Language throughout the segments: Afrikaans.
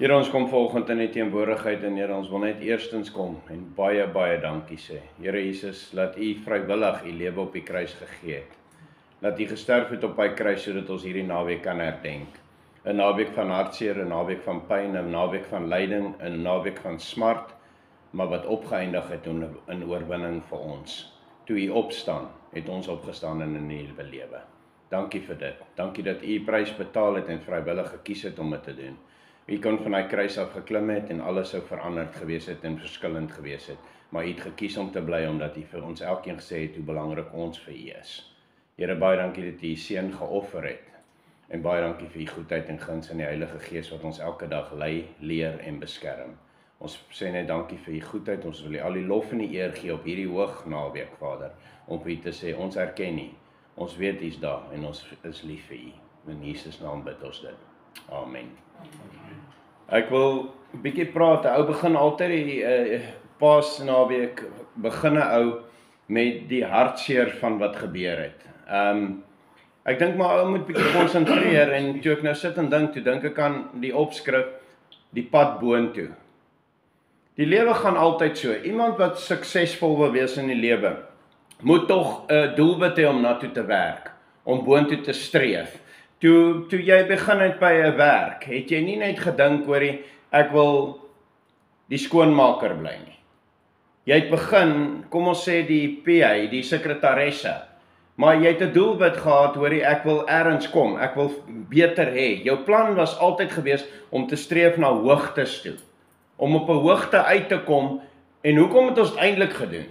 Here, ons kom vanoggend in die teenwoordigheid en Here, ons wil net eerstens kom en baie dankie sê. Here Jesus, laat U vrywillig U lewe op die kruis gegee het. Laat U gesterf het op die kruis sodat ons hierdie naweek kan herdenk. 'n Naweek van hartseer, 'n naweek van pyn, 'n naweek van lyding, 'n naweek van smart, maar wat opgeëindig het in oorwinning vir ons. Toe U opstaan, het ons opgestaan in 'n nuwe lewe. Dankie vir dit. Dankie dat U prys betaal het en vrywillig gekies het om dit te doen. U kon van die kruis af geklim het en alles sou veranderd gewees het en verskillend gewees het. Maar U het gekies om te bly omdat U vir ons elkeen gesê het hoe belangrik ons vir U is. Here, baie dankie dat U U seun geoffer het. En baie dankie vir U goedheid en guns in die Heilige Gees wat ons elke dag lei, leer en beskerm. Ons sê net dankie vir U goedheid. Ons wil U al die lof en die eer gee op hierdie hoog naweek, Vader, om vir U te sê ons erken U. Ons weet U's daar en ons is lief vir U. In Jesus naam bid ons dit. Amen. Ek wil 'n bietjie praat. Ou begin altyd die Paasnaweek begin 'n ou met die hartseer van wat gebeur het. Ek dink maar ou moet bietjie konsentreer en toe ek nou sit en dink ek aan die opskrif die pad boontoe. Die lewe gaan altyd so. Iemand wat suksesvol wil wees in die lewe moet tog 'n doelwit hê om na toe te werk, om boontoe te streef. Toe jy begin het by 'n werk, het jy nie net gedink oor ek wil die skoonmaker bly nie. Jy het begin, kom ons sê die PA, die sekretaresse, maar jy het 'n doelwit gehad oor ek wil ergens kom, ek wil beter hê. Jou plan was altyd gewees om te streef na hoogtes toe, om op 'n hoogte uit te kom. En hoekom het ons dit eintlik gedoen?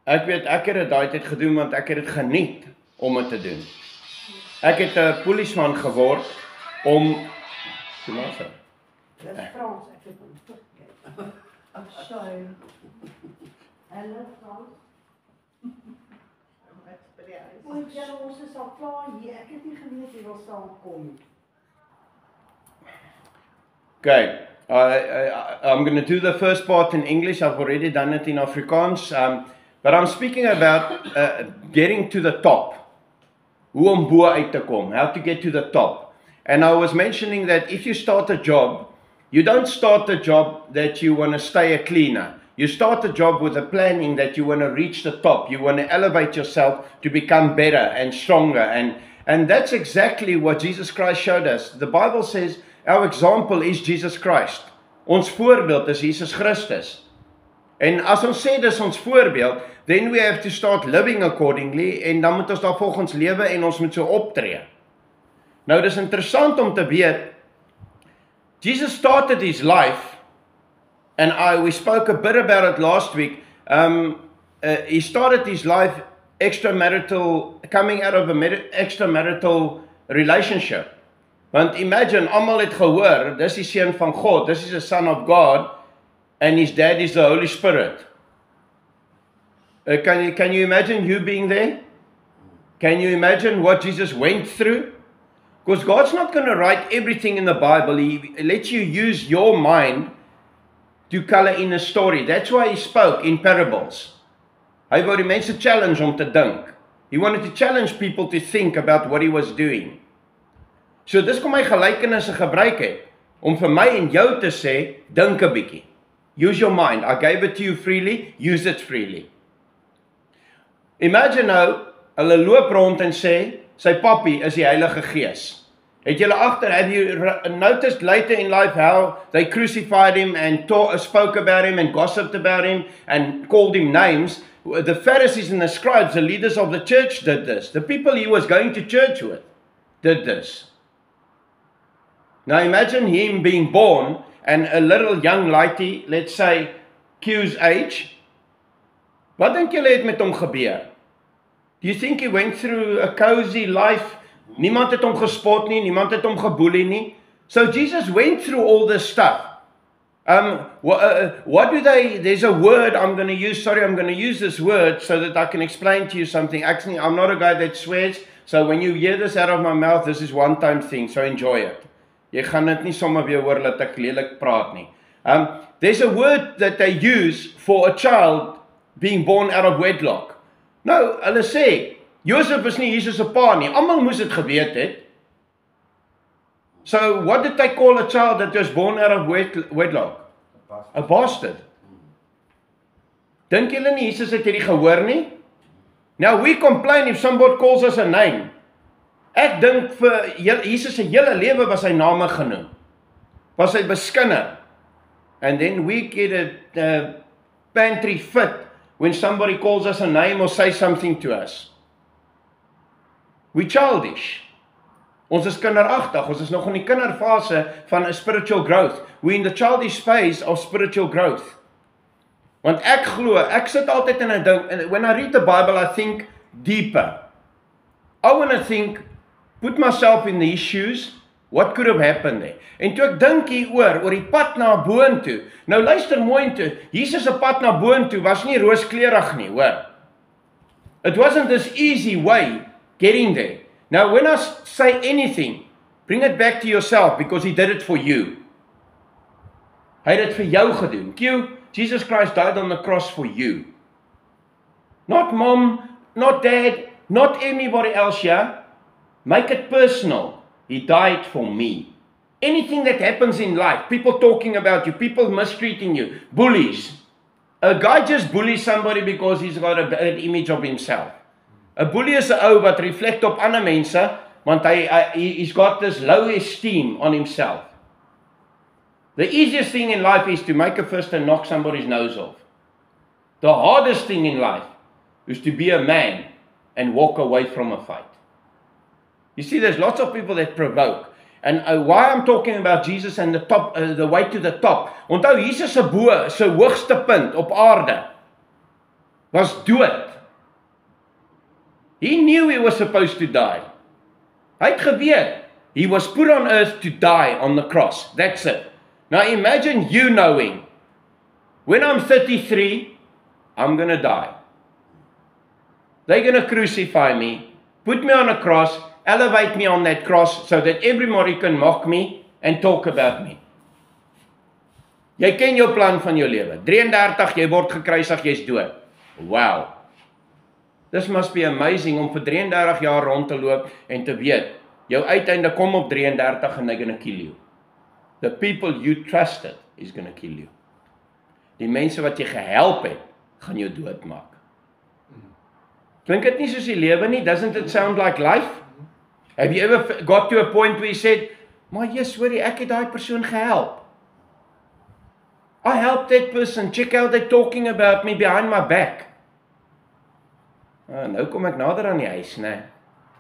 Ek weet ek het dit daai tyd gedoen want ek het dit geniet om dit te doen. Ek het 'n polisieman geword om Dis Frans, ek het hom teruggekyk. Sorry. Hallo Frans. Want ja, ons is al klaar hier. Ek het nie geweet jy wil saamkom. Okay, I'm going to do the first part in English. I've already done it in Afrikaans. But I'm speaking about getting to the top. Hoe om bo uit te kom, how to get to the top. And I was mentioning that if you start a job, you don't start a job that you want to stay a cleaner. You start a job with a planning that you want to reach the top. You want to elevate yourself to become better and stronger. And that's exactly what Jesus Christ showed us. The Bible says our example is Jesus Christ. Ons voorbeeld is Jesus Christus. En as ons sê dis ons voorbeeld, then we have to start living accordingly, en dan moet ons daar volgens lewe en ons moet so optree. Nou dis interessant om te weet, Jesus started his life, and we spoke a bit about it last week. He started his life coming out of an extramarital relationship. Want imagine, almal het gehoor, dis die seun van God, dis is the son of God, and his dad is the Holy Spirit. Can you imagine you being there? Can you imagine what Jesus went through? Because God's not going to write everything in the Bible. He lets you use your mind to color in a story. That's why he spoke in parables. Hy wou die mense challenge om te dink. He wanted to challenge people to think about what he was doing. So dis kom hy gelykenisse gebruik het, om vir my en jou te sê, dink 'n bietjie. Use your mind. I gave it to you freely, use it freely. Imagine nou, hulle loop rond en sê, sy papi is die Heilige Gees. Het julle have you noticed later in life how they crucified him and spoke about him and gossiped about him and called him names? The Pharisees and the scribes, the leaders of the church, did this. The people he was going to church with did this. Now imagine him being born and a little young lady, let's say Q's age. Wat dink julle het met hom gebeur? Do you think he went through a cozy life? Niemand het hom gespot nie, niemand het hom geboelie nie. So Jesus went through all this stuff. What do they, there's a word I'm going to use this word so that I can explain to you something. Actually, I'm not a guy that swears, so when you hear this out of my mouth, this is one-time thing, so enjoy it. Jy gaan dit nie sommer weer hoor dat ek lelik praat nie. There's a word that they use for a child being born out of wedlock. Nou, hulle sê, Josef is nie Jesus se pa nie. Almal moes dit geweet het. So what did they call a child that was born out of wedlock? A bastard. Dink julle nie Jesus het hierdie gehoor nie? Now we complain if somebody calls us a name. Ek dink vir Jesus se hele lewe was hy name genoem. Was hy beskinner. And then we get a pantry fit when somebody calls us a name or say something to us. We childish. Ons is kinderagtig, ons is nog in die kinderfase van 'n spiritual growth. We in the childish phase of spiritual growth. Want ek glo, ek sit altyd en ek dink, and when I read the Bible, I think deeper. I want to think, put myself in these shoes, what could have happened there? En toe ek dink hier oor die pad na boontoe. Nou luister mooi toe, Jesus se pad na boontoe was nie rooskleurig nie, hoor. It wasn't this easy way getting there. Now when I say anything, bring it back to yourself because he did it for you. Hy het dit vir jou gedoen. Jesus Christ died on the cross for you. Not mom, not dad, not anybody else here. Make it personal. He died for me. Anything that happens in life, people talking about you, people mistreating you, bullies. A guy just bullies somebody because he's got a bad image of himself. A bully is 'n ou wat reflect op ander mense, want he's got this low esteem on himself. The easiest thing in life is to make a fist and knock somebody's nose off. The hardest thing in life is to be a man and walk away from a fight. You see, there's lots of people that provoke. And why I'm talking about Jesus and the way to the top. Onthou, Jesus se hoogste punt op aarde was dood. He knew he was supposed to die. Hy het geweet. He was put on earth to die on the cross. That's it. Now imagine you knowing, when I'm 33, I'm going to die. They're going to crucify me, put me on a cross, elevate me on that cross so that everybody can mock me and talk about me. Jy ken jou plan van jou lewe. 33, jy word gekruisig, jy's dood. Wow. This must be amazing om vir 33 jaar rond te loop en te weet, jou uiteinde kom op 33 and they're going to kill you. The people you trusted is going to kill you. Die mense wat jy gehelp het, gaan jou doodmaak. Klink dit nie soos die lewe nie? Doesn't it sound like life? Have you ever got to a point where you said, maar yes, hoorie, ek het daai persoon gehelp. I helped that person, check out they're talking about me behind my back. Nou kom ek nader aan die huis, né?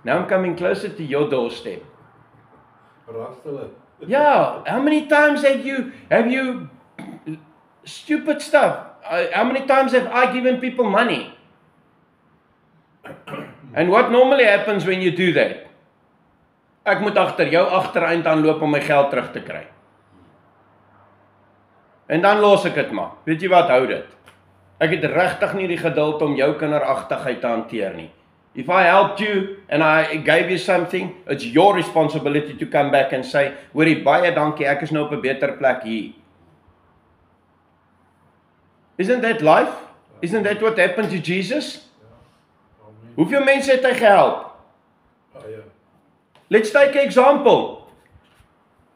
Now I'm coming closer to your doorstep. Yeah, how many times have you stupid stuff? How many times have I given people money? And what normally happens when you do that? Ek moet agter jou agtereind aanloop om my geld terug te kry. En dan los ek dit maar. Weet jy wat, hou dit. Ek het regtig nie die geduld om jou kinderagtigheid te hanteer nie. If I helped you and I gave you something, it's your responsibility to come back and say, hoorie, baie dankie, ek is nou op 'n beter plek hier. Isn't that life? Isn't that what happened to Jesus? Hoeveel mense het hy gehelp? Let's take an example.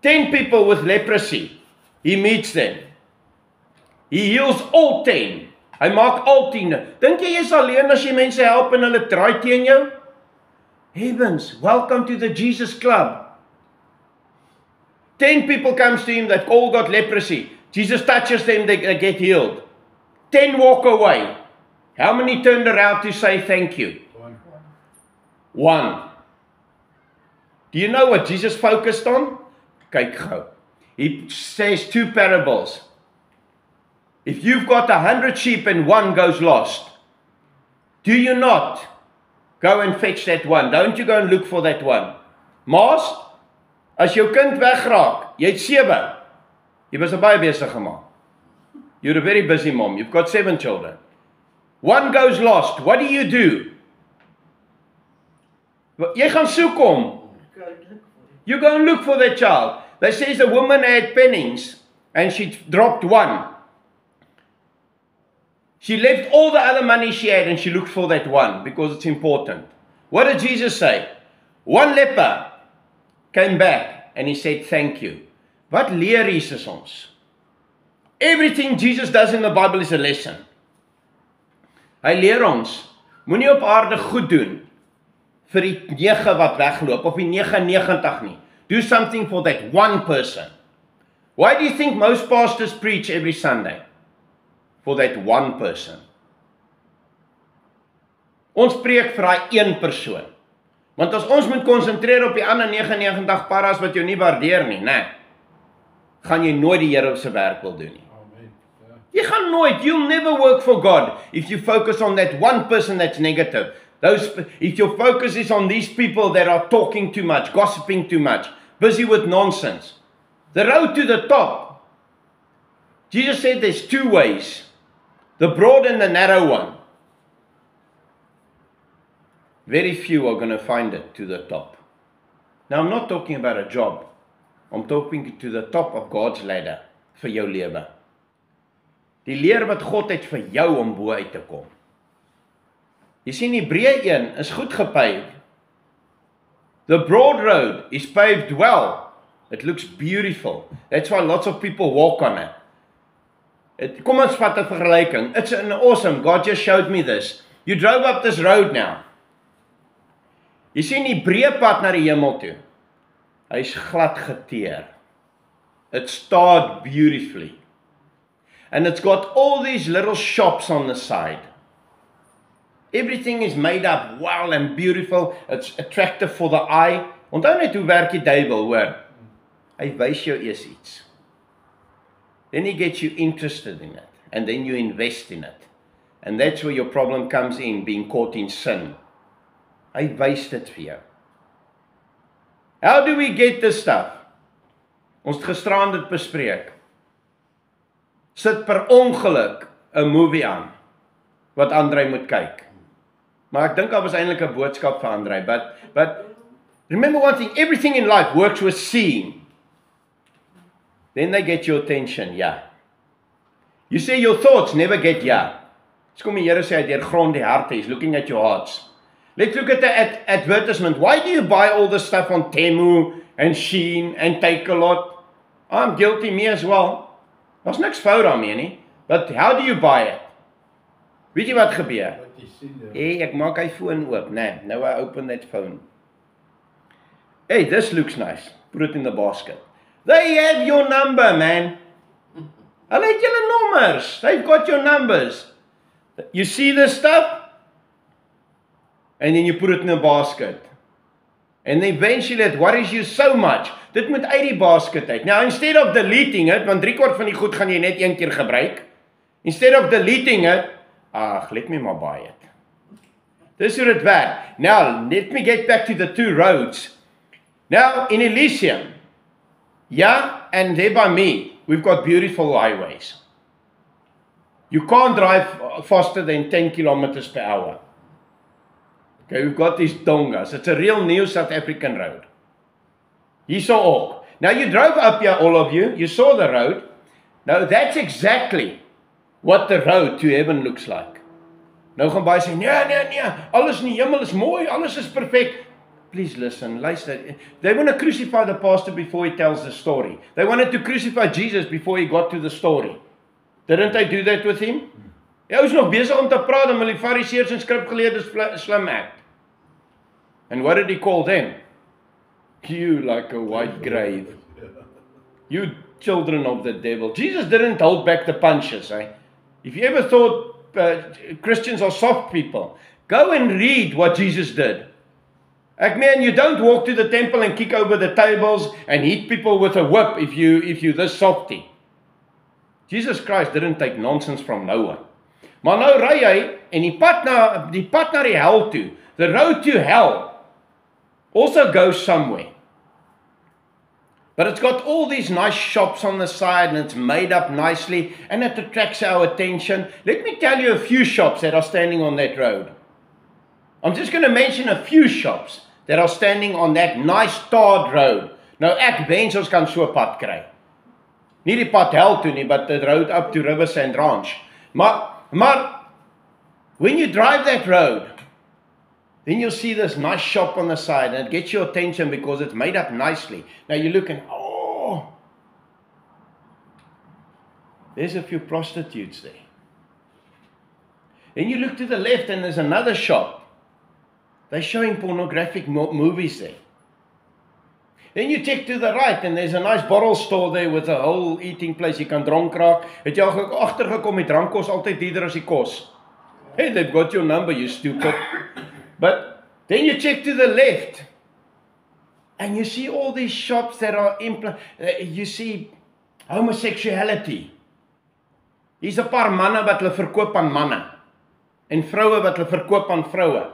10 people with leprosy. He meets them. He heals all 10. Hy maak al 10. Dink jy is alleen as jy mense help en hulle draai teen jou? Heavens, welcome to the Jesus Club. 10 people comes to him that all got leprosy. Jesus touches them, they get healed. 10 walk away. How many turned around to say thank you? One. Do you know what Jesus focused on? Kyk gou. He says 2 parables. If you've got 100 sheep and one goes lost, do you not go and fetch that one? Don't you go and look for that one? Maas, as jou kind wegraak, jy het 7. Jy was baie besig gemaak. You're a very busy mom. You've got 7 children. One goes lost. What do? Jy gaan soek hom. You go and look for that child. They says a woman had pennies and she dropped one. She left all the other money she had and she looked for that one because it's important. What did Jesus say? One leper came back and he said thank you. Wat leer Jesus ons? Everything Jesus does in the Bible is a lesson. Hy leer ons, moenie op aarde goed doen vir die 9 wat wegloop, of die 99 nie. Do something for that one person. Why do you think most pastors preach every Sunday? For that one person. Ons preek vir daai een persoon. Want as ons moet konsentreer op die ander 99 paras wat jou nie waardeer nie, gaan jy nooit die Here se werk wil doen nie. Jy gaan nooit, you'll never work for God if you focus on that one person that's negative. If your focus is on these people that are talking too much, gossiping too much, busy with nonsense. The road to the top. Jesus said there's 2 ways. The broad and the narrow one. Very few are going to find it to the top. Now I'm not talking about a job. I'm talking to the top of God's ladder vir jou lewe. Die leer wat God het vir jou om bo uit te kom. Jy sien Hebreë 1 is goed gepaved. The broad road is paved well. It looks beautiful. That's why lots of people walk on it. Kom ons vat 'n vergelyking. It's awesome. God just showed me this. You drove up this road now. Jy sien die breë pad na die hemel toe. Hy's glad geteer. It's starred beautifully. And it's got all these little shops on the side. Everything is made up well and beautiful. It's attractive for the eye. Onthou net hoe werk die duiwel, hoor. Hy wys jou eers iets. Then he gets you interested in it. And then you invest in it. And that's where your problem comes in, being caught in sin. Hy wys dit vir jou. How do we get this stuff? Ons het gisteraan dit bespreek. Sit per ongeluk 'n movie aan wat Andrei moet kyk. Maar ek dink daar was eintlik 'n boodskap vir Andrei, but remember one thing, everything in life works with seeing. Then they get your attention, yeah. You say your thoughts never get yeah. Dis kom die Here sê hy deurgrond die harte, he's looking at your hearts. Let's look at the advertisement. Why do you buy all this stuff on Temu and Shein and Takealot? I'm guilty, me as well. Daar's niks fout daarmee nie. But how do you buy it? Weet jy wat gebeur? Hey, ek maak hy foon oop, nee. Now I open that phone. Hey, this looks nice. Put it in the basket. They have your number, man. Hulle het julle nommers. They've got your numbers. You see this stuff? And then you put it in a basket. And eventually it worries you so much. Dit moet uit die basket uit. Now, instead of deleting it, want 3/4 van die goed gaan jy net een keer gebruik. Instead of deleting it, let me maar buy it. Dis hoe dit werk. Now, let me get back to the 2 roads. Now, in Elysium, and there by me, we've got beautiful highways. You can't drive faster than 10 kilometers per hour. Okay, we've got these dongas. It's a real new South African road. You saw all. Now you drove up here, all of you. You saw the road. Now that's exactly what the road to heaven looks like. Nou gaan baie sê, nee, alles in die hemel is mooi, alles is perfect. Please listen, luister. They want to crucify the pastor before he tells the story. They wanted to crucify Jesus before he got to the story. Didn't they do that with him? Hy was nog besig om te praat en die fariseërs en skrifgeleerdes slim act. And what did he call them? You like a white grave. You children of the devil. Jesus didn't hold back the punches. If you ever thought Christians are soft people, go and read what Jesus did. You don't walk to the temple and kick over the tables and hit people with a whip if you this softy. Jesus Christ didn't take nonsense from no one. Maar nou ry hy en die pad na die hel toe. The road to hell also goes somewhere. But it's got all these nice shops on the side and it's made up nicely and it attracts our attention. Let me tell you a few shops that are standing on that road. I'm just going to mention a few shops that are standing on that nice tarred road. Nou ek wens ons kan so 'n pad kry. Nie die pad hel toe nie, but the road up to Riverside Ranch. Maar when you drive that road, Then you'll see this nice shop on the side, and it gets your attention because it's made up nicely. Now you look and, oh, there's a few prostitutes there. Then you look to the left and there's another shop. They're showing pornographic movies there. Then you check to the right and there's a nice bottle store there with a whole eating place. You can drank raak. Het jy al agtergekom die drank kos altyd duurder as die kos? Hey, they've got your number, you stupid. But then you check to the left and you see all these shops that are you see homosexuality. Hier's 'n paar manne wat hulle verkoop aan manne en vroue wat hulle verkoop aan vroue.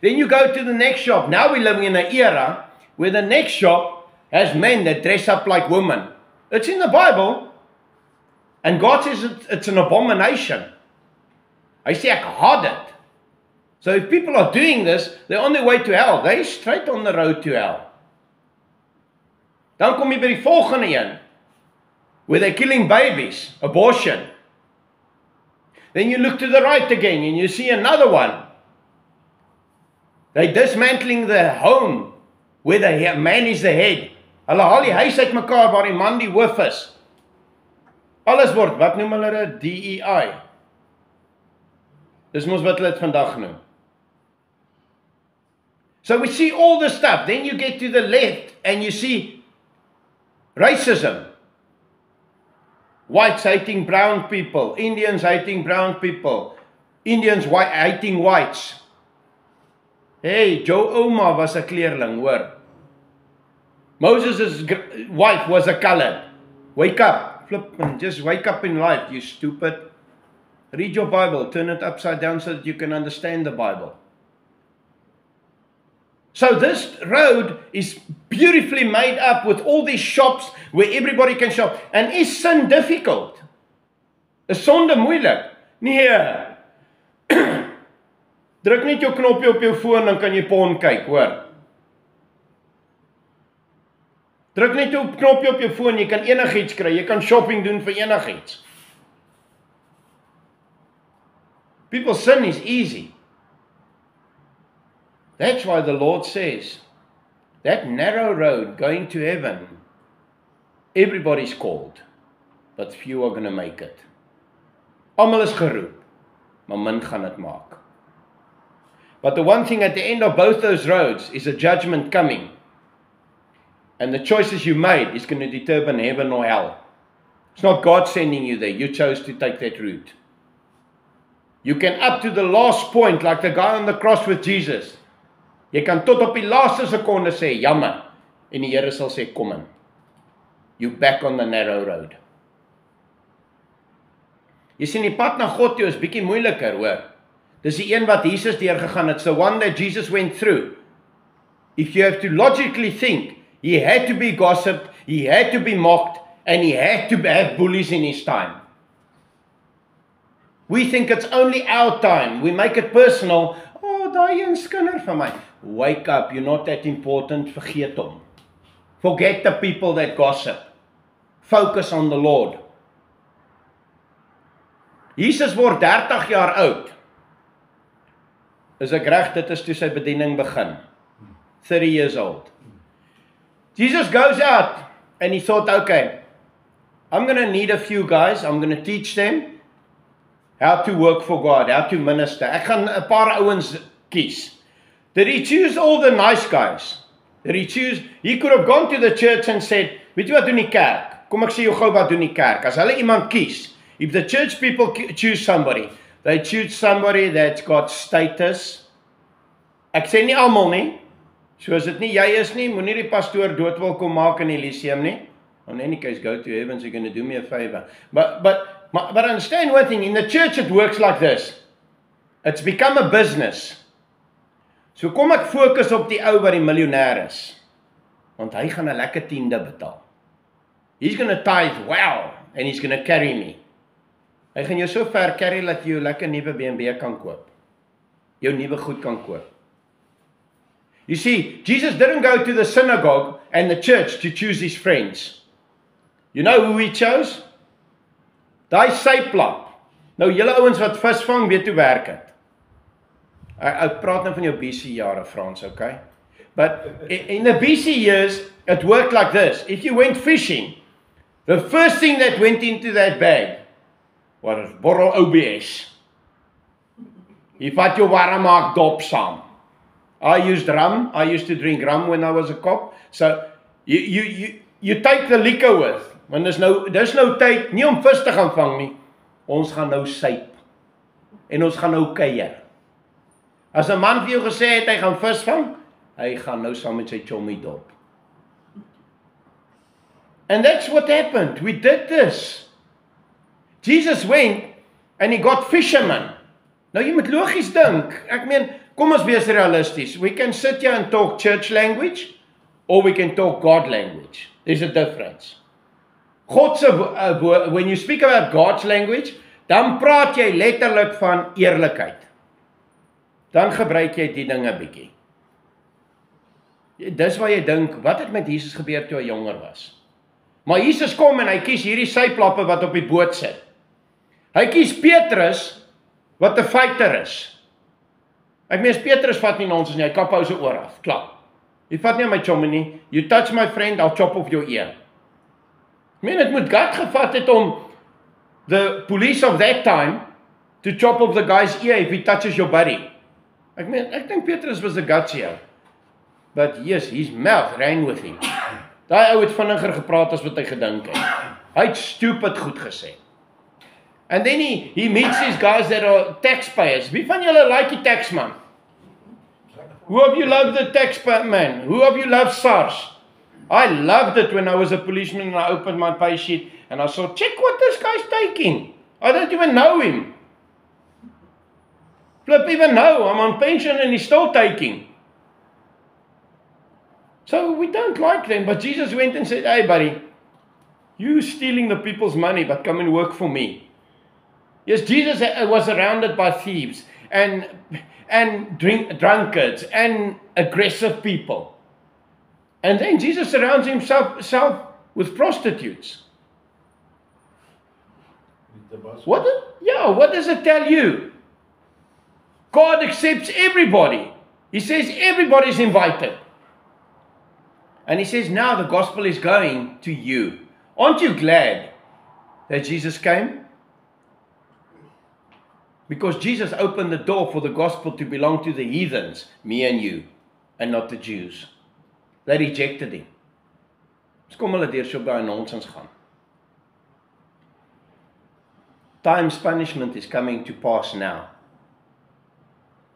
Then you go to the next shop. Now we're living in an era where the next shop has men that dress up like women. It's in the Bible. And God says it's an abomination. Hy sê ek haat dit. So if people are doing this, they're on their way to hell. They're straight on the road to hell. Dan kom jy by die volgende een, where they're killing babies, abortion. Then you look to the right again and you see another one. They're dismantling the home where the man is the head. Hulle haal die huis uit mekaar waar die man die hoof is. Alles word, wat noem hulle dit? DEI. Dis mos wat hulle dit vandag noem. So we see all this stuff. Then you get to the left and you see racism. Whites hating brown people. Indians hating brown people. Indians hating whites. Hey, Joe Oma was 'n kleerling, hoor. Moses' wife was a colored. Wake up. Flip, and just wake up in life, you stupid. Read your Bible. Turn it upside down so that you can understand the Bible. So this road is beautifully made up with all these shops where everybody can shop. And is sin difficult? Is sonde moeilik? Nee. Druk net jou knopjie op jou foon dan kan jy porn kyk, hoor. Druk net jou knopjie op jou foon, jy kan enigiets kry, jy kan shopping doen vir enigiets. People's sin is easy. That's why the Lord says, that narrow road going to heaven, everybody's called, but few are going to make it. Almal is geroep, maar min gaan dit maak. But the one thing at the end of both those roads is a judgment coming. And the choices you made is going to determine heaven or hell. It's not God sending you there. You chose to take that route. You can up to the last point, like the guy on the cross with Jesus. Jy kan tot op die laaste sekonde sê, jammer. En die Here sal sê, kom in. You back on the narrow road. Jy sien, die pad na God toe is bietjie moeiliker, hoor. Dis die een wat Jesus deurgegaan het. It's the one that Jesus went through. If you have to logically think, he had to be gossiped, he had to be mocked, and he had to have bullies in his time. We think it's only our time. We make it personal. Oh, daai een skinder van my. Wake up, you're not that important. Vergeet hom. Forget the people that gossip. Focus on the Lord. Jesus word 30 jaar oud. Is ek reg, dit is toe sy bediening begin. 30 years old. Jesus goes out and he thought, okay, I'm going to need a few guys. I'm going to teach them how to work for God, how to minister. Ek gaan 'n paar ouens kies. Did he choose all the nice guys? Did he choose? He could have gone to the church and said, weet jy wat doen die kerk? Kom ek sê jou gou wat doen die kerk. As hulle iemand kies, if the church people choose somebody, they choose somebody that's got status. Ek sê nie almal nie. Soos dit nie jy is nie, moenie die pastoor dood wil kom maak in die lyceum nie. In any case, go to heaven, so you're going to do me a favor. But understand one thing, in the church it works like this. It's become a business. So kom ek fokus op die ou wat die miljonair is. Want hy gaan 'n lekker tiende betaal. He's going to tithe well, and he's going to carry me. Hy gaan jou so ver carry dat jy jou lekker nuwe BMW kan koop. Jou nuwe goed kan koop. You see, Jesus didn't go to the synagogue and the church to choose his friends. You know who he chose? Daai syplap. Nou julle ouens wat visvang weet hoe werk dit. Ek praat nou van jou BC jare, Frans, okay? But in the BC years, it worked like this. If you went fishing, the first thing that went into that bag was borrel OBS. Jy vat jou warm maak dop saam. I used rum. I used to drink rum when I was a cop. So you take the liquor with. Want dis nou tyd nie om vis te gaan vang nie. Ons gaan nou suip. En ons gaan nou kuier. As 'n man vir jou gesê het hy gaan vis vang, hy gaan nou saam met sy chommie dop. And that's what happened. We did this. Jesus went and he got fishermen. Nou jy moet logies dink. Ek meen, kom ons wees realisties. We can sit here and talk church language or we can talk God language. There's a difference. God se when you speak about God's language, dan praat jy letterlik van eerlikheid. Dan gebruik jy die dinge bietjie. Dis waar jy dink, wat het met Jesus gebeur toe hy jonger was? Maar Jesus kom en hy kies hierdie syplappe wat op die boot sit. Hy kies Petrus wat 'n fighter is. Ek meen Petrus vat nie nonsens nie, hy kap hou sy oor af. Klaar. Jy vat nie aan my chommie nie. You touch my friend, I'll chop off your ear. Ek meen dit moet God gevat het om the police of that time to chop off the guy's ear if he touches your buddy. Ek meen, ek dink Petrus was 'n gutsy. But yes, his mouth ran with him. Daai ou het vinniger gepraat as wat hy gedink het. Hy het stupid goed gesê. And then he meets these guys that are taxpayers. Wie van julle like die taxman? Who of you love the taxman? Who of you love SARS? I loved it when I was a policeman and I opened my pay sheet and I saw, check what this guy's taking. I don't even know him. Flip even know, I'm on pension and he's still taking. So we don't like them, but Jesus went and said, hey buddy, you stealing the people's money, but come and work for me. Yes, Jesus was surrounded by thieves and drunkards and aggressive people. And then Jesus surrounds himself with prostitutes. What does it tell you? God accepts everybody. He says everybody's invited. And he says now the gospel is going to you. Aren't you glad that Jesus came? Because Jesus opened the door for the gospel to belong to the heathens, me and you, and not the Jews. They rejected him. Dis kom hulle deur so baie nonsens gaan. Time's punishment is coming to pass now.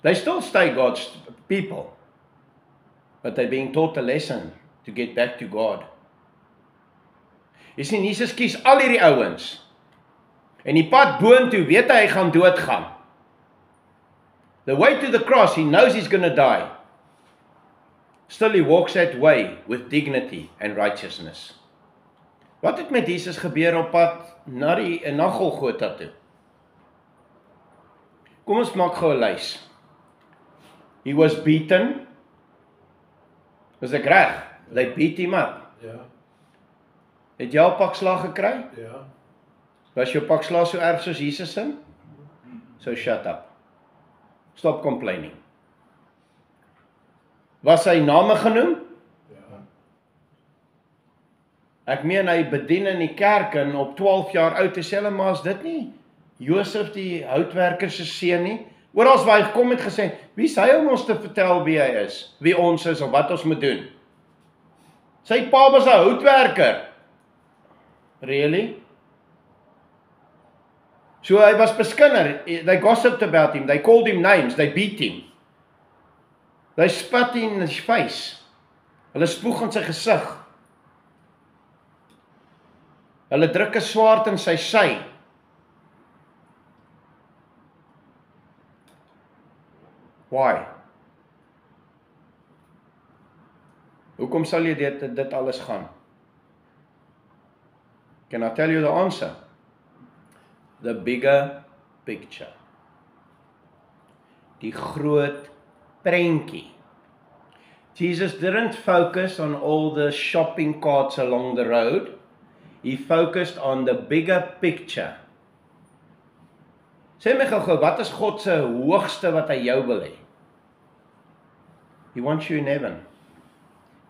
They still stay God's people, but they're being taught a lesson to get back to God. Jy sien, Jesus kies al hierdie ouens, en die pad boontoe weet hy gaan doodgaan. The way to the cross, he knows he's going to die. Still he walks that way with dignity and righteousness. Wat het met Jesus gebeur op pad na Golgotha toe? Kom ons maak gou 'n lys. He was beaten. Was ek reg? They beat him up. Ja. Het jy al pak slag gekry? Ja. Was jou pak slag so erg soos Jesus se? So shut up. Stop complaining. Was sy name genoem? Ja. Ek meen hy bedien in die kerk en op 12 jaar oud is hulle maar as dit nie Josef die houtwerker se seun nie. Oral waar hy gekom het gesê, wie is hy om ons te vertel wie hy is, wie ons is of wat ons moet doen? Sy pa was 'n houtwerker. Really? So hy was beskinder. They gossiped about him. They called him names. They beat him. They spat in his face. Hulle spoeg in sy gesig. Hulle druk 'n swaard in sy sy. Why? Hoekom sal jy dit alles gaan? Can I tell you the answer? The bigger picture. Die groot prentjie. Jesus didn't focus on all the shopping carts along the road. He focused on the bigger picture. Sê my gou, wat is God se hoogste wat hy jou wil hê? He wants you in heaven.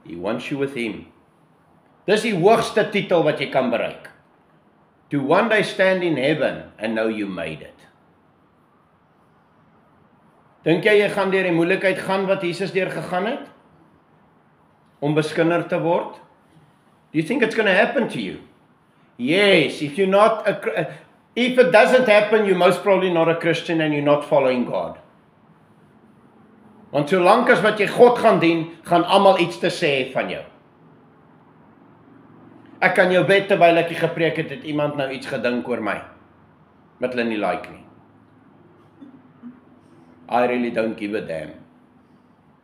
He wants you with him. Dis die hoogste titel wat jy kan bereik. To one day stand in heaven and know you made it. Dink jy gaan deur die moeilikheid gaan wat Jesus deur gegaan het? Om beskinder te word? Do you think it's going to happen to you? Yes, if it doesn't happen, you're most probably not a Christian and you're not following God. Want solank as wat jy God gaan dien, gaan almal iets te sê hê van jou. Ek kan jou bet terwyl ek gepreek het iemand nou iets gedink oor my, wat hulle nie like nie. I really don't give a damn.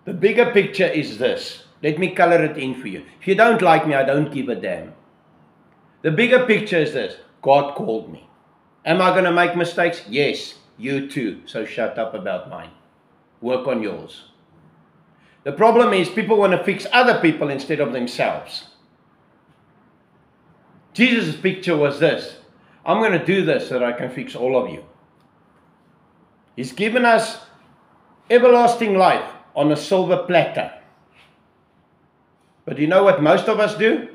The bigger picture is this. Let me color it in for you. If you don't like me, I don't give a damn. The bigger picture is this. God called me. Am I going to make mistakes? Yes, you too. So shut up about mine. Work on yours. The problem is people want to fix other people instead of themselves. Jesus' picture was this. I'm going to do this so that I can fix all of you. He's given us everlasting life on a silver platter. But you know what most of us do?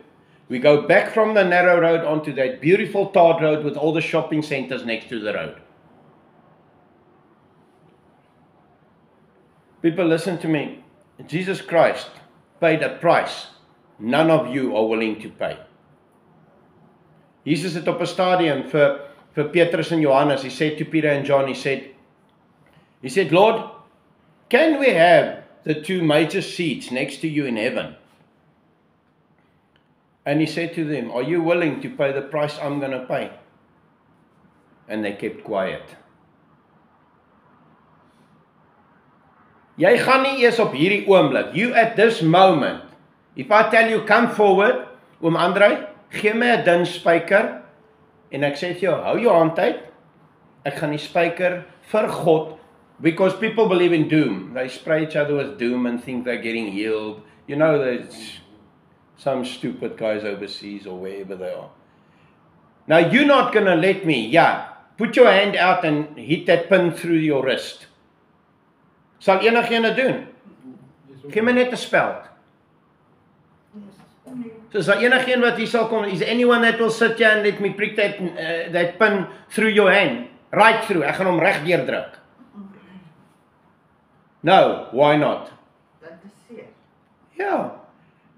We go back from the narrow road onto that beautiful tarred road with all the shopping centers next to the road. People, listen to me. Jesus Christ paid a price none of you are willing to pay. Jesus het op 'n stadium vir Petrus en Johannes, he said to Peter and John, he said, Lord, can we have the two major seats next to you in heaven? And he said to them, are you willing to pay the price I'm going to pay? And they kept quiet. Jy gaan nie eers op hierdie oomblik, you at this moment, if I tell you come forward, oom André, gee my 'n dun spyker, en ek sê vir jou, hou jou hand uit, ek gaan die spyker vir God, because people believe in doom, they spray each other with doom and think they're getting healed, you know, there's some stupid guys overseas or wherever they are. Now you're not going to let me, put your hand out and hit that pin through your wrist. Sal enigiemand doen? Gee my net 'n speld. So is daar enigiemand wat hier sal kom? Is anyone that will sit here and let me prick that pin through your hand? Right through. Ek gaan hom reg deurdruk. No, why not? Dat is seer. Ja.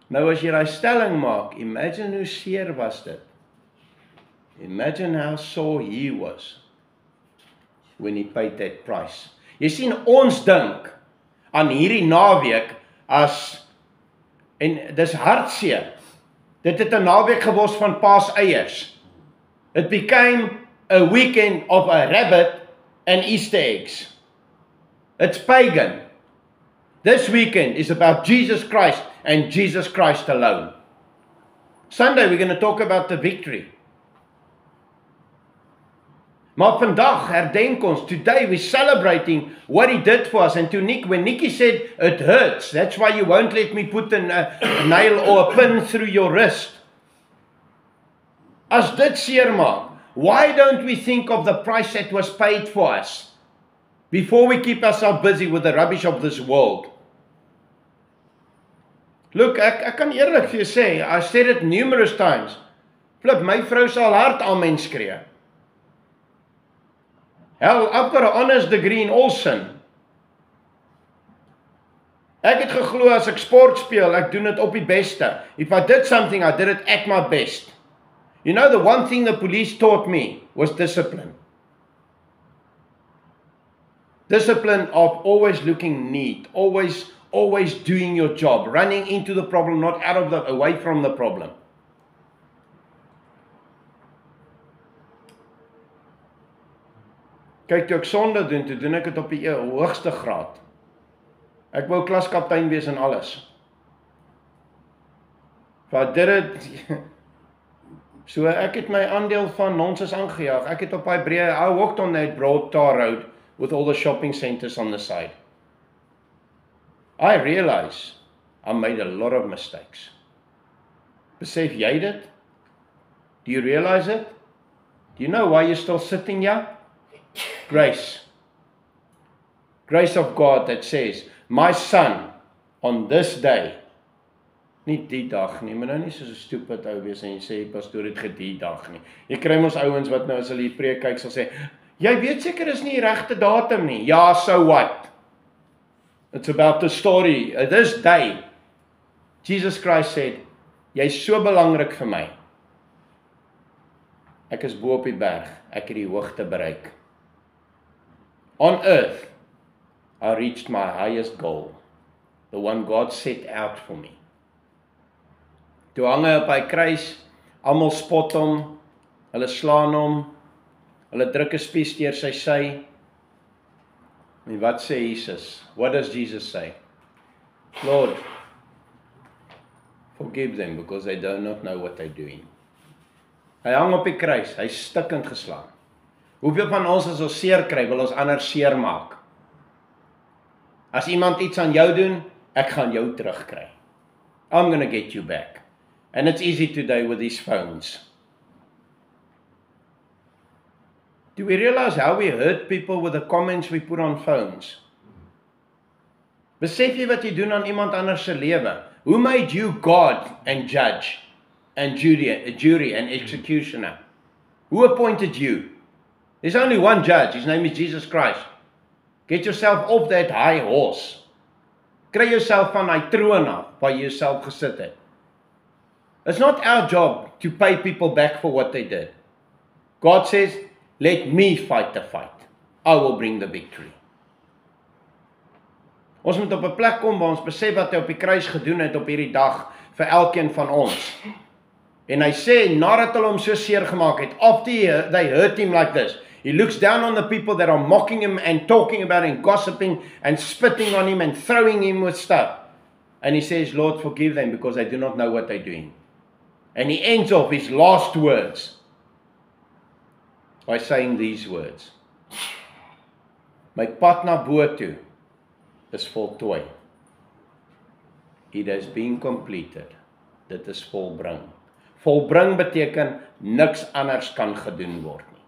Nou as jy daai stelling maak, imagine hoe seer was dit. Imagine how sore he was when he paid that price. Jy sien, ons dink aan hierdie naweek as, en dis hartseer, dit het 'n naweek geword van paaseiers. It became a weekend of a rabbit and Easter eggs. It's pagan. This weekend is about Jesus Christ and Jesus Christ alone. Sunday we're going to talk about the victory. Maar vandag herdenk ons, today we're celebrating what he did for us. And to Nick, when Nikki said, it hurts, that's why you won't let me put a nail or a pin through your wrist. As dit seer maak, why don't we think of the price that was paid for us before we keep ourselves busy with the rubbish of this world? Look, ek kan eerlik vir jou sê, I said it numerous times. Flip, my vrou sal hard amen skree. Hell, I've got an honors degree in all sin. Ek het geglo as ek sport speel, ek doen dit op die beste. If I did something, I did it at my best. You know, the one thing the police taught me was discipline. Discipline of always looking neat, always doing your job, running into the problem, not away from the problem. Kyk, toe ek sonde doen, toe doen ek dit op die hoogste graad. Ek wou klaskaptein wees en alles. But did it, so ek het my aandeel van nonsens aangejaag. Ek het op daai breë, I walked on that broad tar road with all the shopping centers on the side. I realize I made a lot of mistakes. Besef jy dit? Do you realize it? Do you know why you're still sitting here? Grace. Grace of God that says, my son, on this day, nie die dag nie, maar nou nie soos 'n stupid ou wees en jy sê, pastoor het gedie dag nie. Jy kry mos ouens wat nou as hulle die preek kyk sal sê, jy weet seker is nie die regte datum nie. Ja, so what? It's about the story. This day, Jesus Christ said, jy is so belangrik vir my. Ek is bo op die berg, ek het die hoogte bereik. On earth, I reached my highest goal, the one God set out for me. Toe hang hy op hy kruis, almal spot hom, hulle slaan hom, hulle druk 'n spies deur sy sy. En wat sê Jesus? What does Jesus say? Lord, forgive them because they do not know what they're doing. Hy hang op die kruis, hy stikkend geslaan. Hoeveel van ons as ons seer kry, wil ons ander seer maak? As iemand iets aan jou doen, ek gaan jou terugkry. I'm gonna get you back. And it's easy today with these phones. Do we realize how we hurt people with the comments we put on phones? Besef jy wat jy doen aan iemand anders se lewe? Who made you God and judge and jury and executioner? Who appointed you? There's only one judge, his name is Jesus Christ. Get yourself off that high horse. Kry jouself van hy troon af waar jy jouself gesit het. It's not our job to pay people back for what they did. God says, let me fight the fight. I will bring the victory. Ons moet op 'n plek kom waar ons besef wat hy op die kruis gedoen het op hierdie dag vir elkeen van ons. En hy sê, nadat hulle hom so seer gemaak het, after they hurt him like this, he looks down on the people that are mocking him and talking about him, gossiping and spitting on him and throwing him with stuff. And he says, Lord, forgive them because they do not know what they're doing. And he ends off his last words by saying these words. My pad na bo toe is voltooi. It has been completed. Dit is volbring. Volbring beteken niks anders kan gedoen word nie.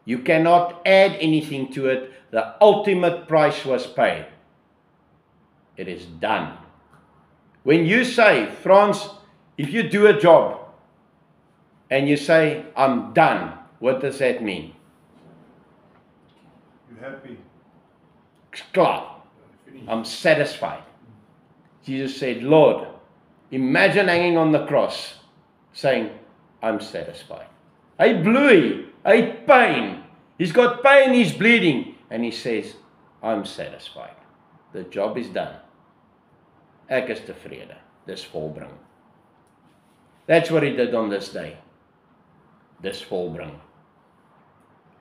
You cannot add anything to it. The ultimate price was paid. It is done. When you say, Frans, if you do a job and you say, I'm done, what does that mean? You're happy. Klaar. I'm satisfied. Jesus said, Lord, imagine hanging on the cross saying, I'm satisfied. Hy bloei, hy het pyn. He's got pain, he's bleeding. And he says, I'm satisfied. The job is done. Ek is tevrede. Dis volbring. That's what he did on this day. Dis volbring.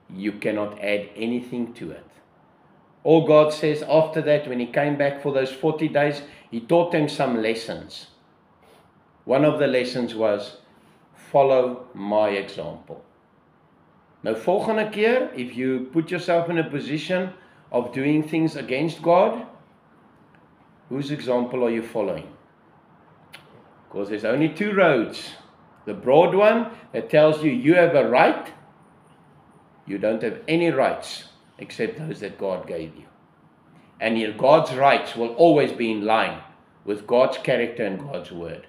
You cannot add anything to it. All God says after that, when he came back for those 40 days, he taught them some lessons. One of the lessons was, follow my example. Nou volgende keer, if you put yourself in a position of doing things against God, whose example are you following? Because there's only two roads. The broad one that tells you you have a right, you don't have any rights except those that God gave you. And your God's rights will always be in line with God's character and God's word.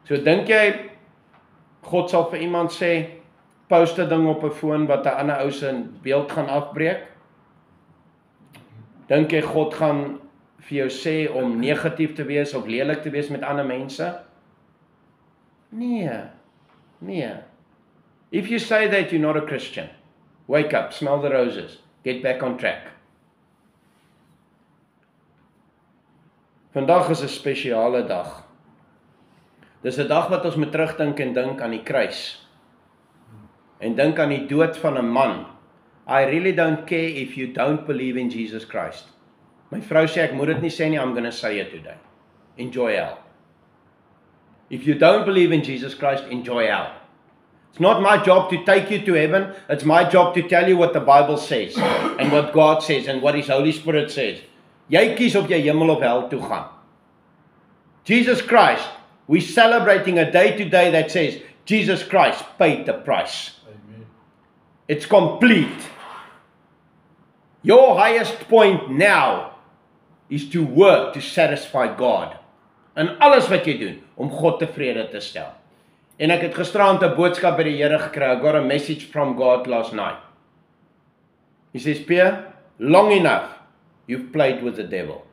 So dink jy, God sal vir iemand sê, post 'n ding op 'n foon wat 'n ander ou se beeld gaan afbreek? Dink jy God gaan vir jou sê om negatief te wees of lelik te wees met ander mense? Nee. If you say that you're not a Christian, wake up, smell the roses, get back on track. Vandag is 'n spesiale dag. Dis 'n dag wat ons moet terugdink en dink aan die kruis. En dink aan die dood van 'n man. I really don't care if you don't believe in Jesus Christ. My vrou sê ek moet dit nie sê nie, I'm going to say it today. Enjoy hell. If you don't believe in Jesus Christ, enjoy hell. It's not my job to take you to heaven. It's my job to tell you what the Bible says and what God says and what His Holy Spirit says. Jy kies of jy hemel of hel toe gaan. Jesus Christ, we're celebrating a day today that says Jesus Christ paid the price. Amen. It's complete. Your highest point now is to work to satisfy God. In alles wat jy doen, om God tevrede te stel. En ek het gisteraand 'n boodskap by die Here gekry. I got a message from God last night. He says, Pierre, long enough, you've played with the devil.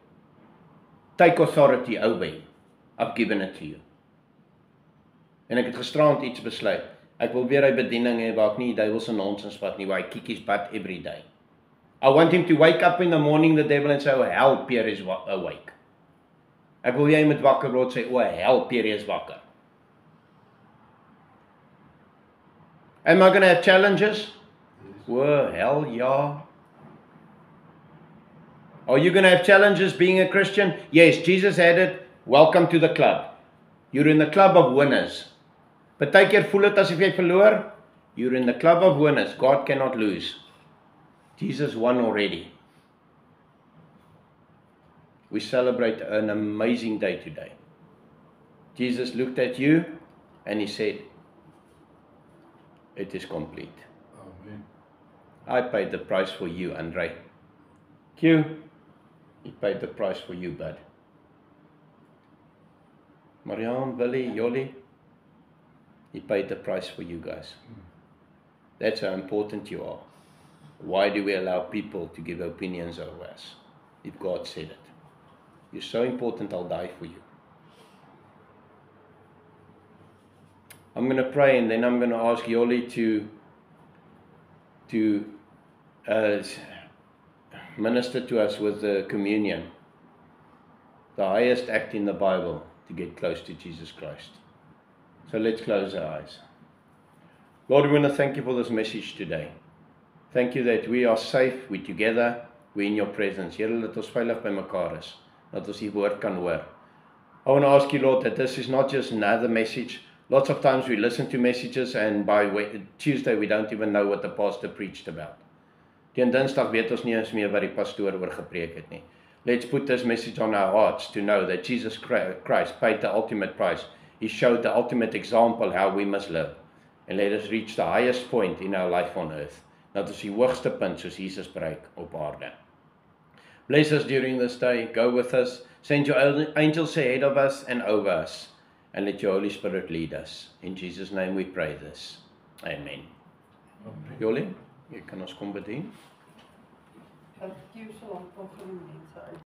Take authority over him. I've given it to you. En ek het gisteraand iets besluit. Ek wil weer 'n bediening hê waar ek nie die duiwelse nonsens vat nie, waar hy kick his butt every day. I want him to wake up in the morning, the devil, and say, oh hell, Pierre is awake. Ek wil jy met wakker word sê, oh hell, Pierre is wakker. Am I going to have challenges? Oh hell, yeah. Are you going to have challenges being a Christian? Yes, Jesus had it. Welcome to the club. You're in the club of winners. Partykeer voel dit asof jy verloor. You're in the club of winners. God cannot lose. Jesus won already. We celebrate an amazing day today. Jesus looked at you and he said, it is complete. Amen. I paid the price for you, Andre. Q, he paid the price for you, bud. Marianne, Willie, Yoli, he paid the price for you guys. That's how important you are. Why do we allow people to give opinions over us? If God said it. You're so important, I'll die for you. I'm going to pray and then I'm going to ask Yoli to minister to us with the communion. The highest act in the Bible to get close to Jesus Christ. So let's close our eyes. Lord, we want to thank you for this message today. Thank you that we are safe, we're together, we're in your presence. Here, dat ons veilig by mekaar is, dat ons die woord kan hoor. I want to ask you, Lord, that this is not just another message. Lots of times we listen to messages and by Tuesday we don't even know what the pastor preached about. Teen Dinsdag weet ons nie eens meer wat die pastoor oor gepreek het nie. Let's put this message on our hearts to know that Jesus Christ paid the ultimate price. He showed the ultimate example how we must live. And let us reach the highest point in our life on earth. Dat ons die hoogste punt soos Jesus bereik op aarde. Bless us during this day. Go with us. Send your angels ahead of us and over us. And let your Holy Spirit lead us. In Jesus' name we pray this. Amen. Jolie, jy kan ons kom bedien. Ek kies so lank van mense uit.